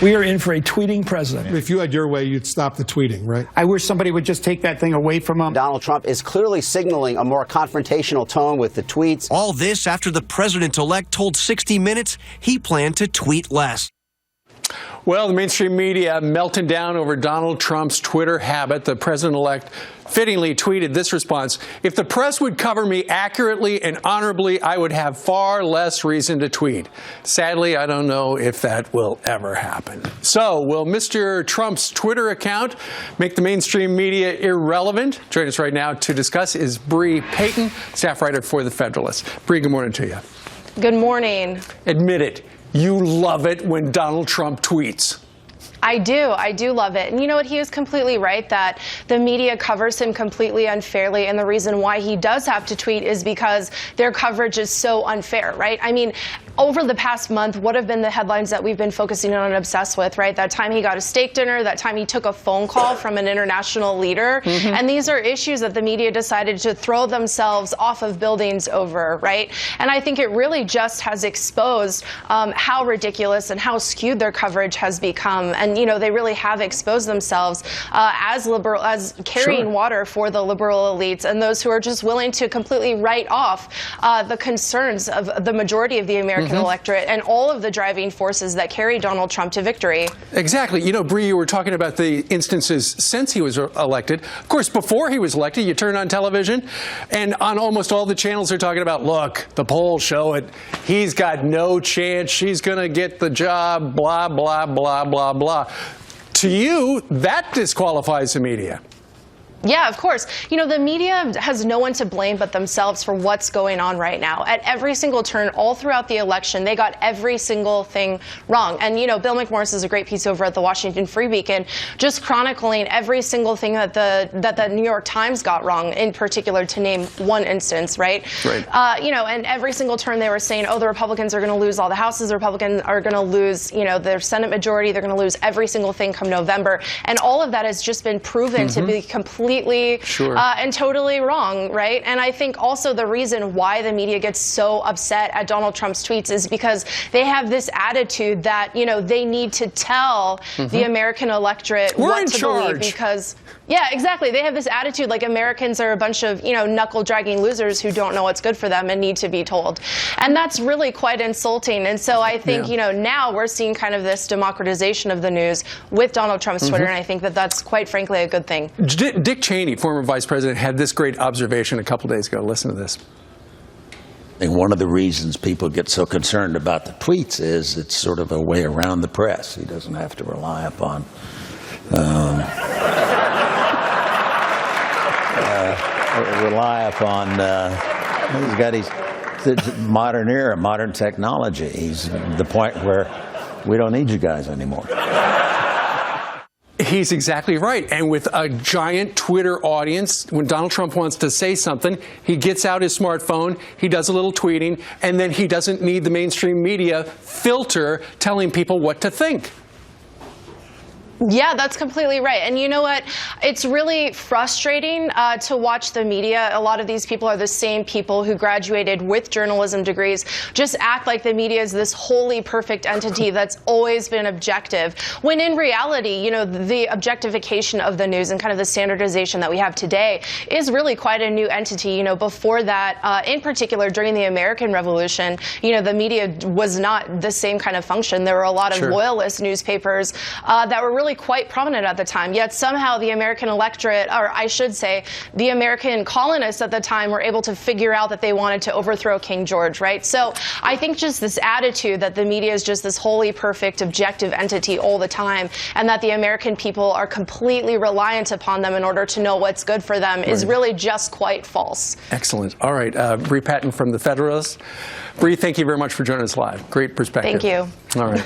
We are in for a tweeting president. If you had your way, you'd stop the tweeting, right? I wish somebody would just take that thing away from him. Donald Trump is clearly signaling a more confrontational tone with the tweets. All this after the president-elect told 60 Minutes he planned to tweet less. Well, the mainstream media melting down over Donald Trump's Twitter habit. The president-elect fittingly tweeted this response: "If the press would cover me accurately and honorably, I would have far less reason to tweet." Sadly, I don't know if that will ever happen. So, will Mr. Trump's Twitter account make the mainstream media irrelevant? Joining us right now to discuss is Bre Payton, staff writer for the Federalist. Bre, good morning to you. Good morning. Admit it. You love it when Donald Trump tweets. I do love it. And you know what? He is completely right that the media covers him completely unfairly. And the reason why he does have to tweet is because their coverage is so unfair, right? I mean, over the past month, what have been the headlines that we've been focusing on and obsessed with, right? That time he got a steak dinner, that time he took a phone call from an international leader. And these are issues that the media decided to throw themselves off of buildings over, right? And I think it really just has exposed how ridiculous and how skewed their coverage has become. And, you know, they really have exposed themselves as carrying water for the liberal elites and those who are just willing to completely write off the concerns of the majority of the American electorate and all of the driving forces that carry Donald Trump to victory. Exactly. You know, Bre, you were talking about the instances since he was elected. Of course, before he was elected, you turn on television, and on almost all the channels they're talking about, look, the polls show it. He's got no chance. She's going to get the job, blah, blah, blah, blah, blah. To you, that disqualifies the media. Yeah, of course. You know, the media has no one to blame but themselves for what's going on right now. At every single turn, all throughout the election, they got every single thing wrong. And, you know, Bill McMorris is a great piece over at the Washington Free Beacon, just chronicling every single thing that the New York Times got wrong, in particular, to name one instance, right? You know, and every single turn they were saying, oh, the Republicans are going to lose all the houses, the Republicans are going to lose, you know, their Senate majority, they're going to lose every single thing come November. And all of that has just been proven to be completely and totally wrong, right? And I think also the reason why the media gets so upset at Donald Trump's tweets is because they have this attitude that, you know, they need to tell the American electorate what to believe because, yeah, exactly. They have this attitude like Americans are a bunch of, you know, knuckle-dragging losers who don't know what's good for them and need to be told. And that's really quite insulting. And so I think, you know, now we're seeing kind of this democratization of the news with Donald Trump's Twitter, and I think that that's quite frankly a good thing. Dick Cheney, former vice president, had this great observation a couple days ago. Listen to this. I think one of the reasons people get so concerned about the tweets is it's sort of a way around the press. He doesn't have to rely upon he's modern era, modern technology. He's at the point where we don't need you guys anymore. He's exactly right. And with a giant Twitter audience, when Donald Trump wants to say something, he gets out his smartphone, he does a little tweeting, and then he doesn't need the mainstream media filter telling people what to think. Yeah, that's completely right. And you know what? It's really frustrating to watch the media. A lot of these people are the same people who graduated with journalism degrees, just act like the media is this wholly perfect entity that's always been objective. When in reality, you know, the objectification of the news and kind of the standardization that we have today is really quite a new entity. You know, before that, in particular during the American Revolution, you know, the media was not the same kind of function. There were a lot of loyalist newspapers that were really quite prominent at the time, yet somehow the American electorate, or I should say the American colonists at the time, were able to figure out that they wanted to overthrow King George, right? So I think just this attitude that the media is just this wholly perfect objective entity all the time, and that the American people are completely reliant upon them in order to know what's good for them is really just quite false. Excellent. All right, Bre Payton from the Federalist. Bre, thank you very much for joining us live. Great perspective. Thank you. All right.